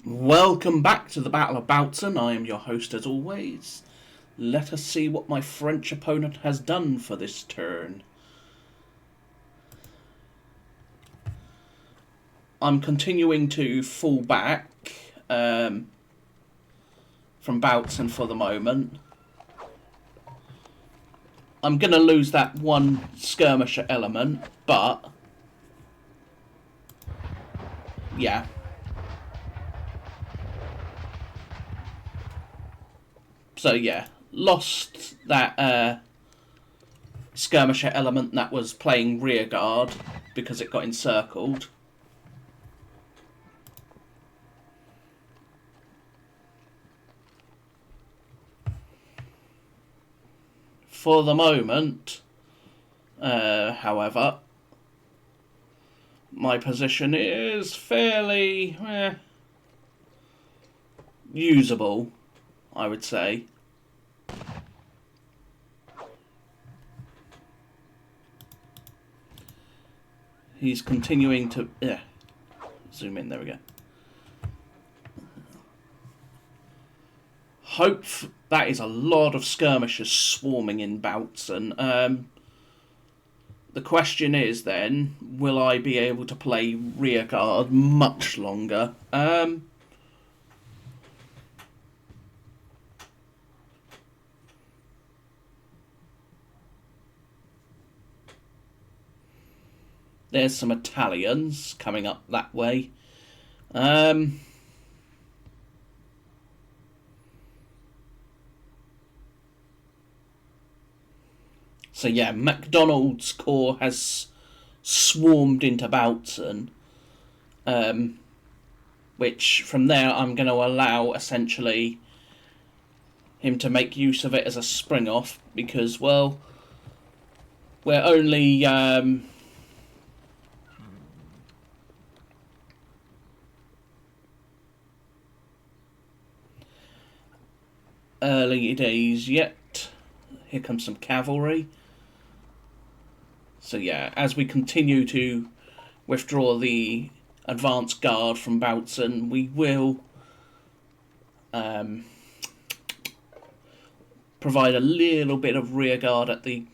Welcome back to the Battle of Bautzen. I am your host as always. Let us see what my French opponent has done for this turn. I'm continuing to fall back from Bautzen for the moment. I'm going to lose that one skirmisher element, but yeah. So yeah, lost that skirmisher element that was playing rearguard because it got encircled. For the moment, however, my position is fairly usable, I would say. He's continuing to... zoom in, there we go. That is a lot of skirmishers swarming in Bautzen. The question is then, will I be able to play rearguard much longer? There's some Italians coming up that way. So yeah, MacDonald's corps has swarmed into Bautzen, which from there I'm going to allow essentially him to make use of it as a spring off because, well, we're only early days yet. Here comes some cavalry. So yeah, as we continue to withdraw the advance guard from Bautzen, we will provide a little bit of rear guard at the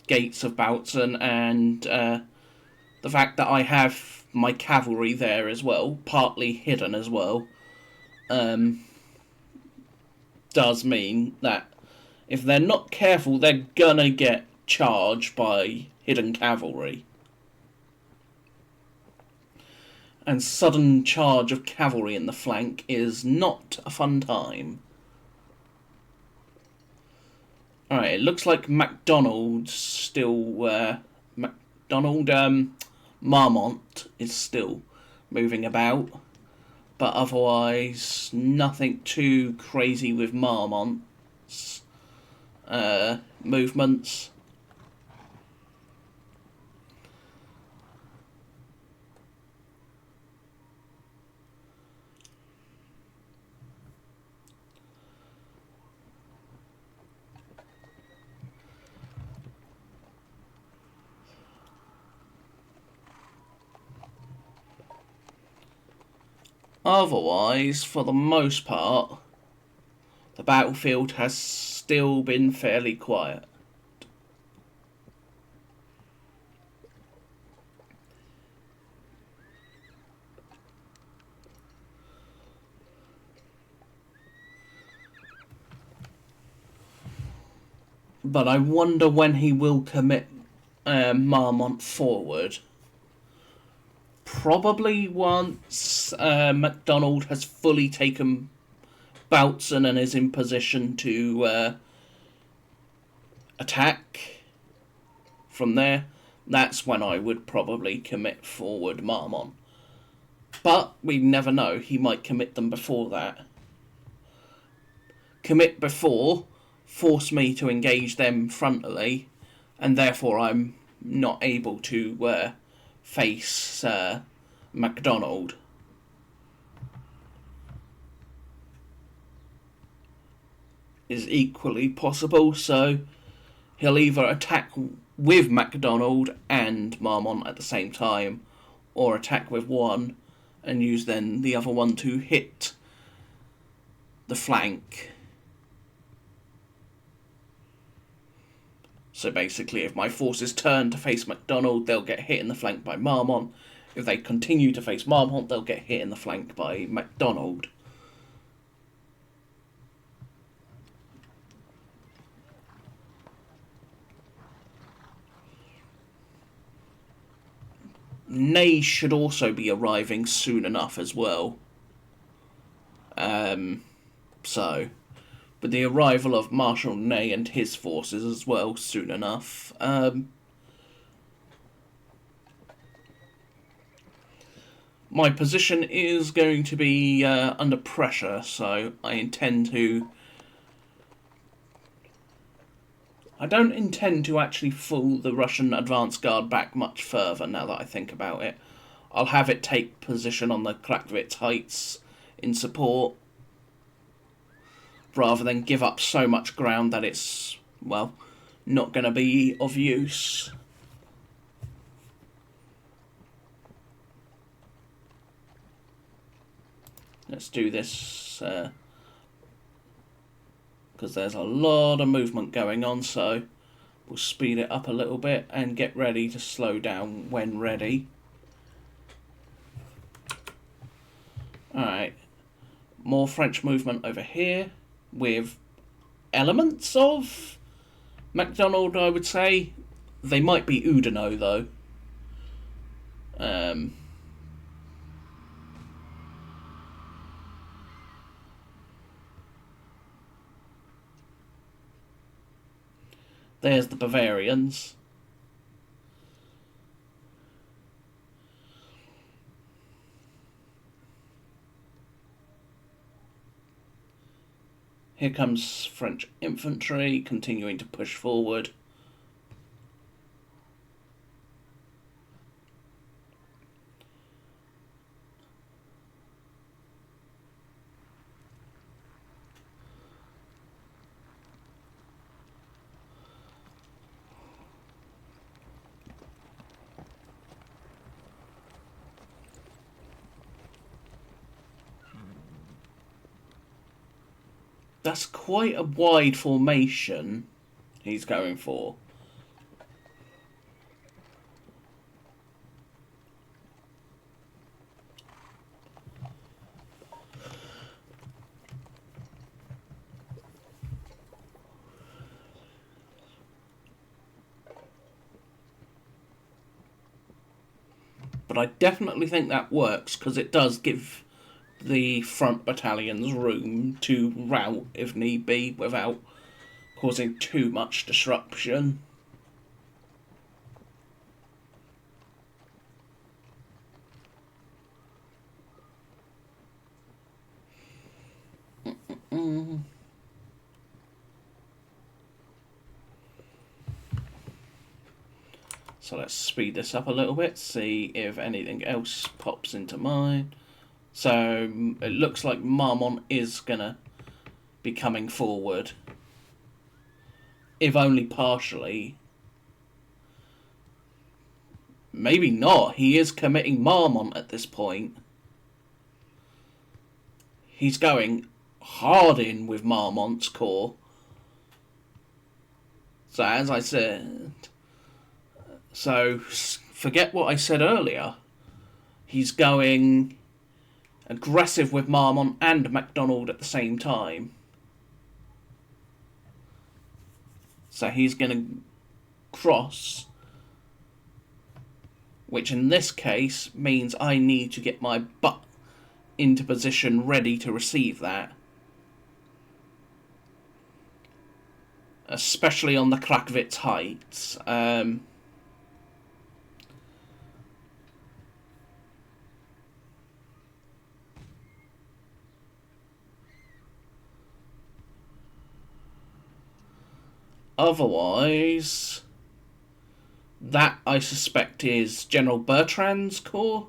gates of Bautzen, and the fact that I have my cavalry there as well, partly hidden as well, does mean that if they're not careful, they're gonna get charged by hidden cavalry. And sudden charge of cavalry in the flank is not a fun time. Alright, it looks like MacDonald's still... Marmont is still moving about. But otherwise, nothing too crazy with Marmont's movements. Otherwise, for the most part, the battlefield has still been fairly quiet. But I wonder when he will commit Marmont forward. Probably once MacDonald has fully taken Bautzen and is in position to attack from there. That's when I would probably commit forward Marmont. But we never know. He might commit them before that. Commit before, force me to engage them frontally, and therefore I'm not able to face MacDonald. Is equally possible, so he'll either attack with MacDonald and Marmont at the same time, or attack with one and use then the other one to hit the flank. So basically, if my forces turn to face MacDonald, they'll get hit in the flank by Marmont. If they continue to face Marmont, they'll get hit in the flank by MacDonald. Ney should also be arriving soon enough as well. With the arrival of Marshal Ney and his forces as well soon enough. My position is going to be under pressure, so I don't intend to actually fool the Russian advance guard back much further, now that I think about it. I'll have it take position on the Krakowitz Heights in support, rather than give up so much ground that it's, well, not going to be of use. Let's do this, because there's a lot of movement going on, so we'll speed it up a little bit and get ready to slow down when ready. Alright, more French movement over here, with elements of MacDonald, I would say. They might be Oudinot, though. There's the Bavarians. Here comes French infantry, continuing to push forward. That's quite a wide formation he's going for. But I definitely think that works, because it does give the front battalions room to rout if need be without causing too much disruption. So let's speed this up a little bit, see if anything else pops into mind. So it looks like Marmont is gonna be coming forward, if only partially. Maybe not. He is committing Marmont at this point. He's going hard in with Marmont's corps. So as I said, so forget what I said earlier. He's going aggressive with Marmont and MacDonald at the same time. So he's going to cross, which in this case means I need to get my butt into position ready to receive that. Especially on the Krakowitz Heights. Otherwise, that I suspect is General Bertrand's corps.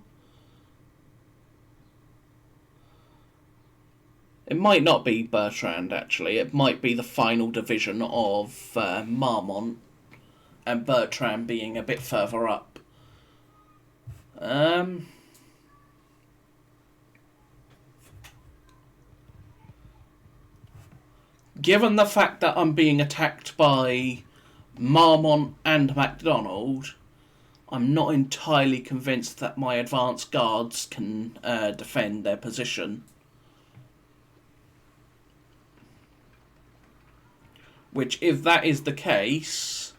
It might not be Bertrand, actually. It might be the final division of Marmont, and Bertrand being a bit further up. given the fact that I'm being attacked by Marmont and MacDonald, I'm not entirely convinced that my advanced guards can defend their position. Which, if that is the case,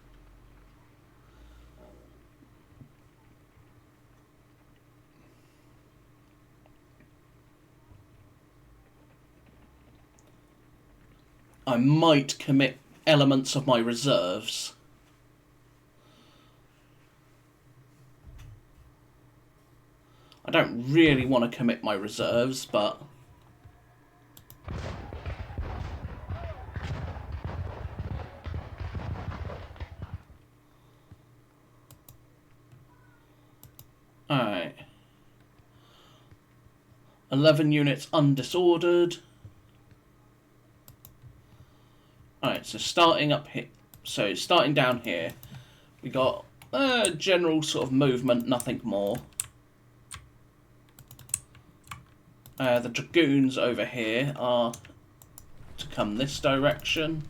I might commit elements of my reserves. I don't really want to commit my reserves, but alright. 11 units undisordered. Alright, so starting up here. So starting down here, we got general sort of movement, nothing more. The dragoons over here are to come this direction.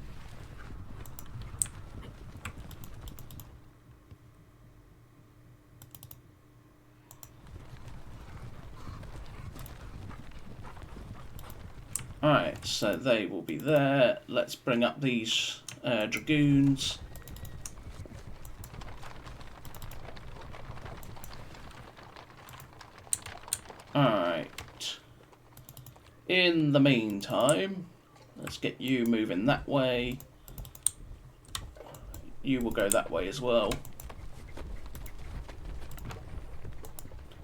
Alright, so they will be there. Let's bring up these dragoons. Alright. In the meantime, let's get you moving that way. You will go that way as well.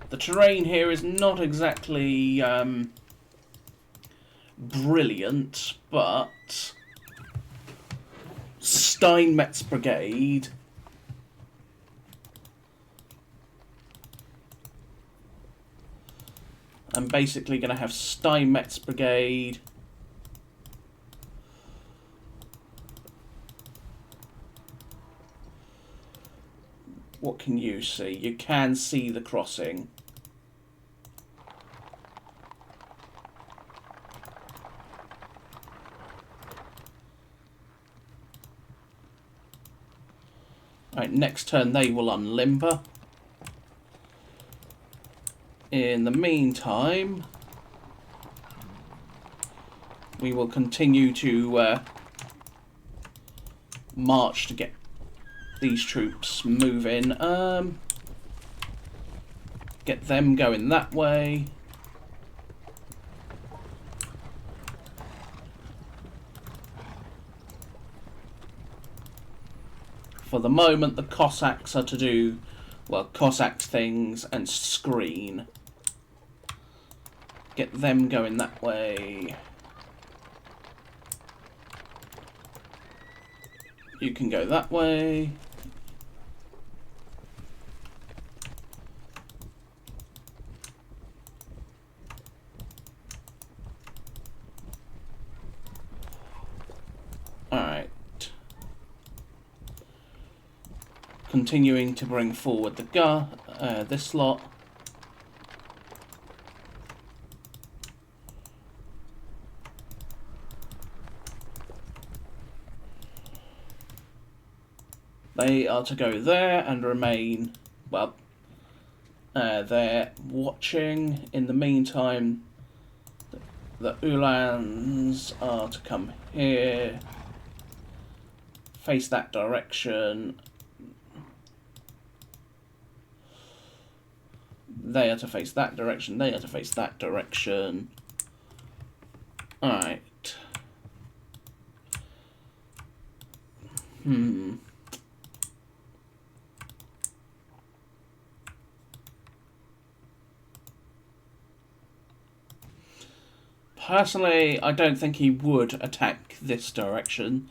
The terrain here is not exactly brilliant, but Steinmetz's brigade I'm basically going to have Steinmetz's brigade what can you see? You can see the crossing. Right, next turn they will unlimber. In the meantime, we will continue to march to get these troops moving. Get them going that way. For the moment, the Cossacks are to do, well, Cossack things and screen. Get them going that way. You can go that way. Alright. Continuing to bring forward the this lot. They are to go there and remain, well, they're watching. In the meantime, the Uhlans are to come here, face that direction. They are to face that direction, they are to face that direction. Alright. Personally, I don't think he would attack this direction.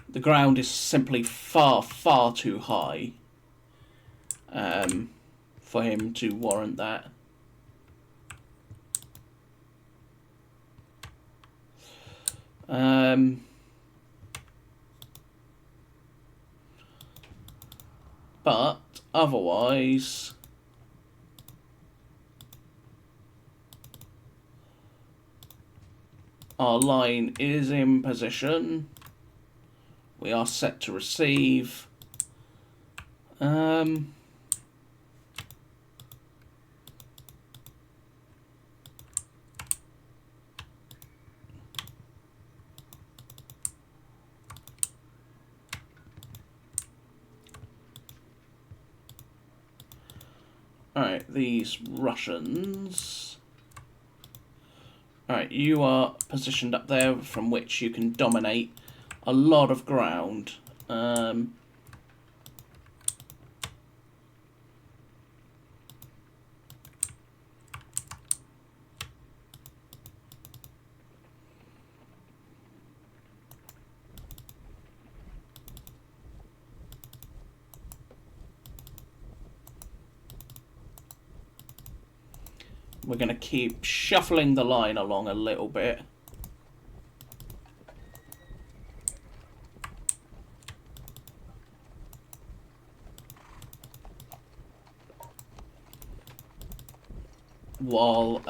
The ground is simply far, far too high for him to warrant that. But otherwise, Our line is in position. We are set to receive. Alright, these Russians. Alright, you are positioned up there from which you can dominate a lot of ground. We're going to keep shuffling the line along a little bit. While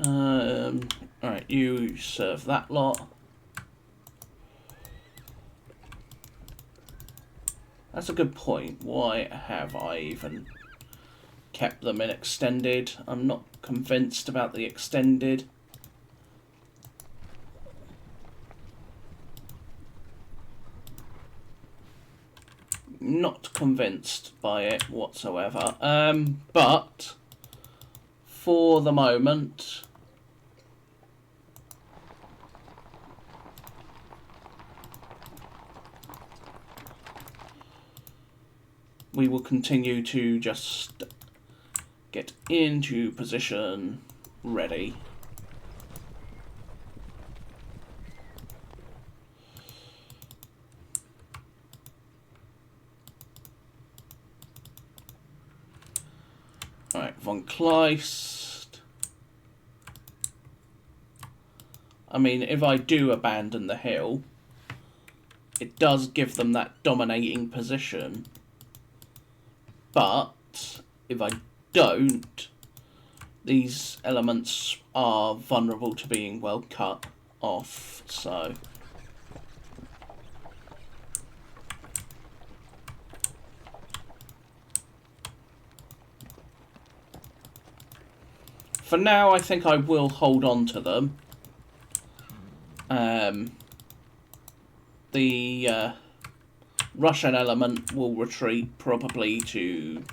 alright, you serve that lot. That's a good point. Why have I even kept them in extended? I'm not convinced about the extended. Not convinced by it whatsoever. But for the moment, we will continue to just get into position, ready. Alright, von Kleist. I mean, if I do abandon the hill, it does give them that dominating position. But if I don't, these elements are vulnerable to being well cut off, so for now I think I will hold on to them. The Russian element will retreat probably to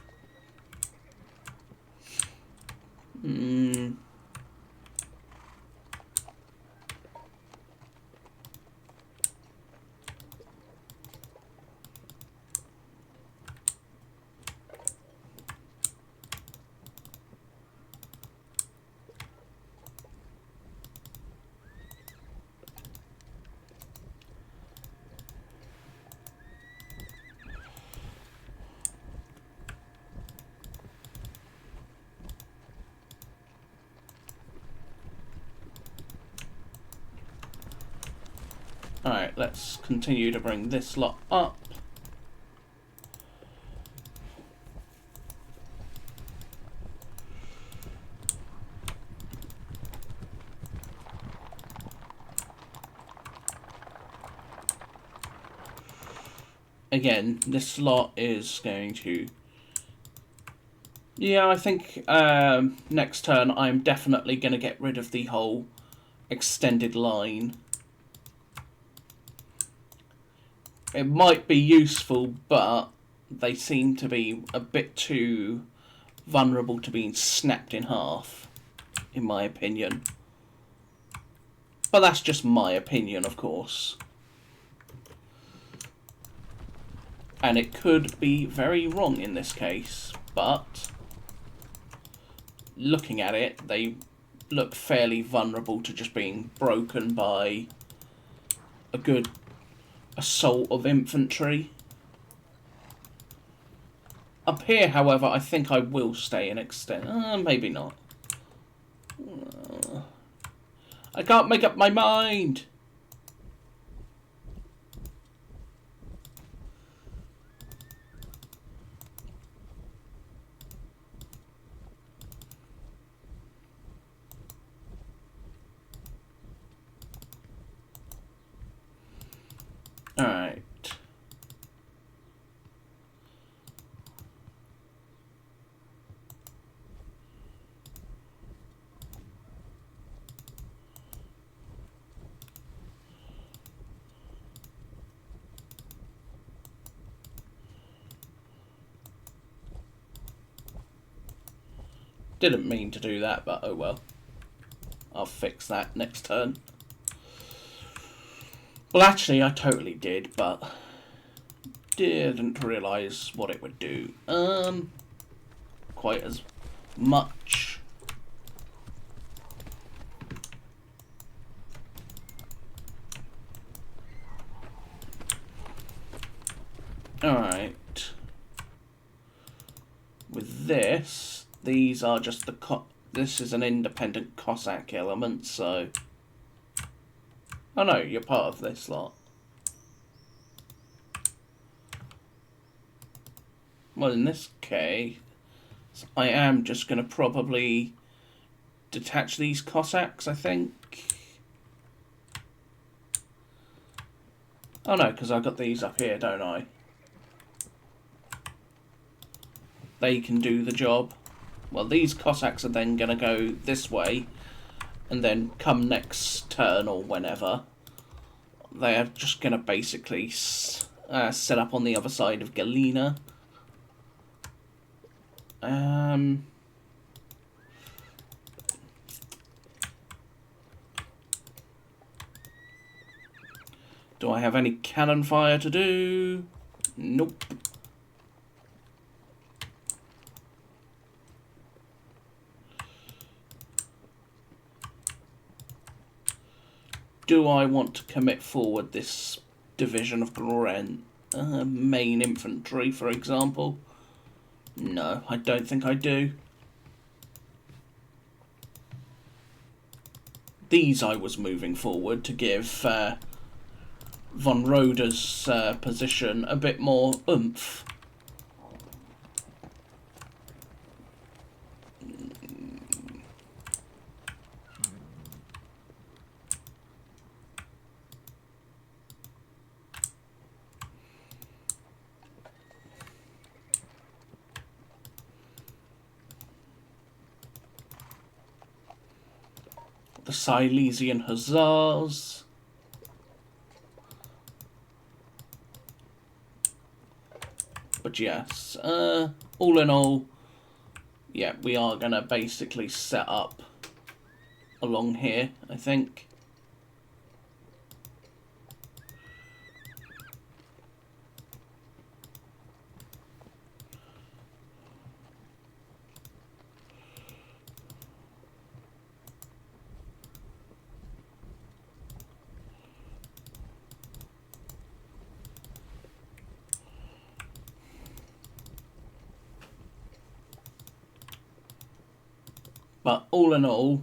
alright, let's continue to bring this lot up. Again, this lot is going to... Yeah, I think next turn I'm definitely going to get rid of the whole extended line. It might be useful, but they seem to be a bit too vulnerable to being snapped in half, in my opinion. But that's just my opinion, of course. And it could be very wrong in this case, but looking at it, they look fairly vulnerable to just being broken by a good assault of infantry. Up here, however, I think I will stay and extend. Maybe not. I can't make up my mind. Didn't mean to do that, but oh well. I'll fix that next turn. Well, actually, I totally did, but didn't realise what it would do. Quite as much. Alright. With this, these are just the this is an independent Cossack element, so... Oh no, you're part of this lot. Well, in this case, I am just going to probably detach these Cossacks, I think. Oh no, because I've got these up here, don't I? They can do the job. Well, these Cossacks are then going to go this way, and then come next turn or whenever, they are just going to basically set up on the other side of Galena. Do I have any cannon fire to do? Nope. Do I want to commit forward this division of Grant? Main infantry, for example? No, I don't think I do. These I was moving forward to give von Roder's position a bit more oomph. The Silesian Hussars. But yes, all in all, yeah, we are going to basically set up along here, I think. But all in all,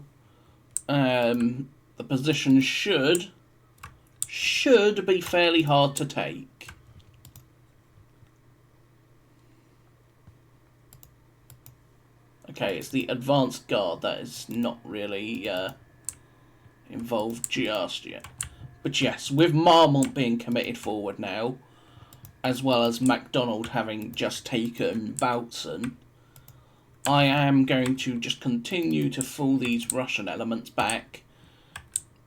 the position should be fairly hard to take. Okay, it's the advanced guard that is not really involved just yet. But yes, with Marmont being committed forward now, as well as MacDonald having just taken Bautzen, I am going to just continue to fool these Russian elements back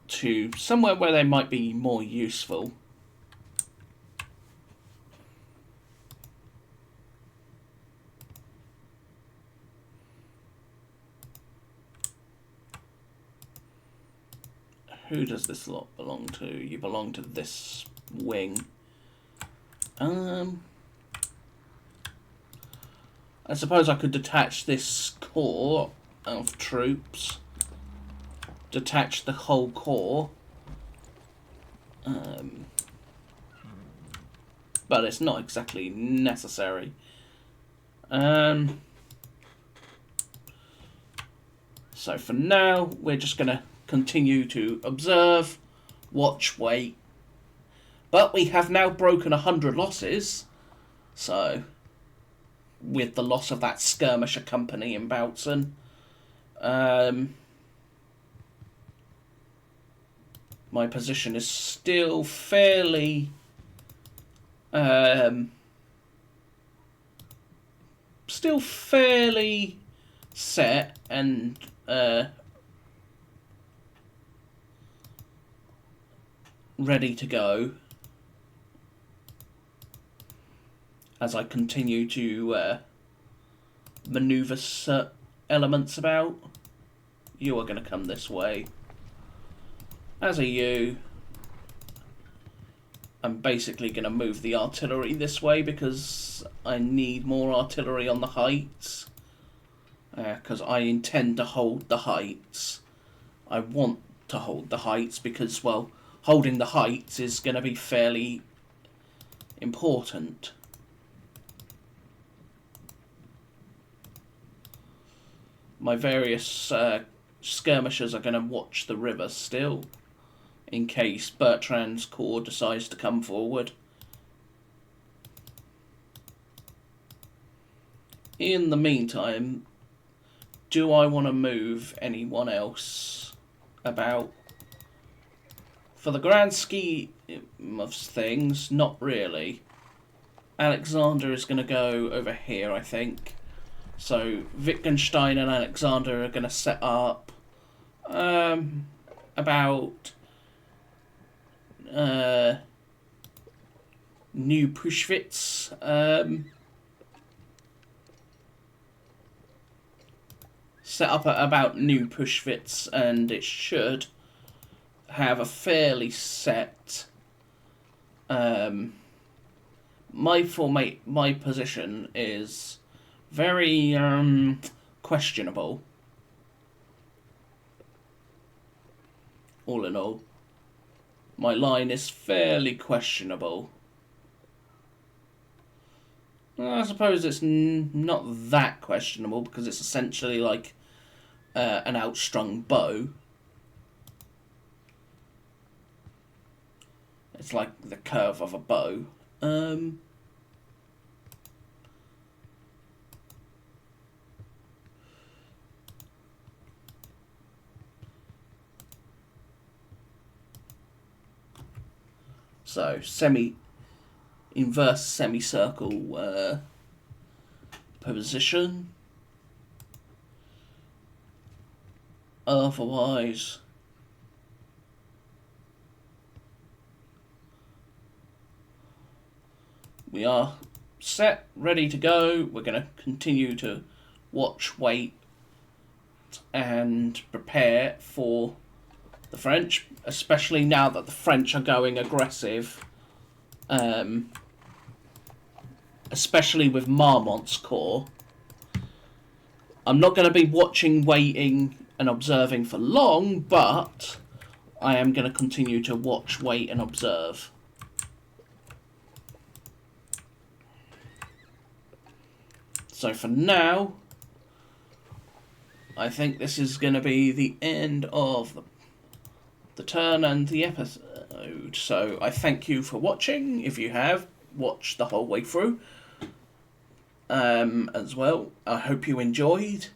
to somewhere where they might be more useful. Who does this lot belong to? You belong to this wing. I suppose I could detach this corps of troops. Detach the whole corps. But it's not exactly necessary. So for now, we're just going to continue to observe, watch, wait. But we have now broken 100 losses. So, with the loss of that skirmisher company in Bautzen, my position is still fairly set and ready to go as I continue to maneuver elements about, you are going to come this way. As are you. I'm basically going to move the artillery this way because I need more artillery on the heights. Because I intend to hold the heights. I want to hold the heights because, well, holding the heights is going to be fairly important. My various skirmishers are going to watch the river still, in case Bertrand's corps decides to come forward. In the meantime, do I want to move anyone else about? For the grand scheme of things, not really. Alexander is going to go over here, I think. So Wittgenstein and Alexander are going to set up about New Pruschwitz. Set up at about New Pruschwitz, and it should have a fairly set my position is very questionable, all in all. My line is fairly questionable. I suppose it's not that questionable because it's essentially like an outstrung bow. It's like the curve of a bow. So inverse semicircle position. Otherwise, we are set, ready to go. We're going to continue to watch, wait, and prepare for the French, especially now that the French are going aggressive, especially with Marmont's corps. I'm not going to be watching, waiting, and observing for long, but I am going to continue to watch, wait, and observe. So for now, I think this is going to be the end of the turn and the episode. So I thank you for watching, if you have watched the whole way through. As well, I hope you enjoyed.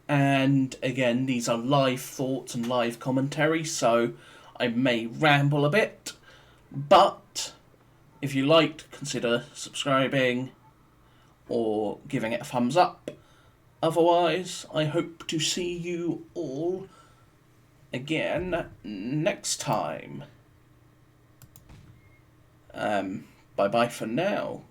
And again, these are live thoughts and live commentary, so I may ramble a bit. But if you liked, consider subscribing or giving it a thumbs up. Otherwise, I hope to see you all again next time. Bye bye for now.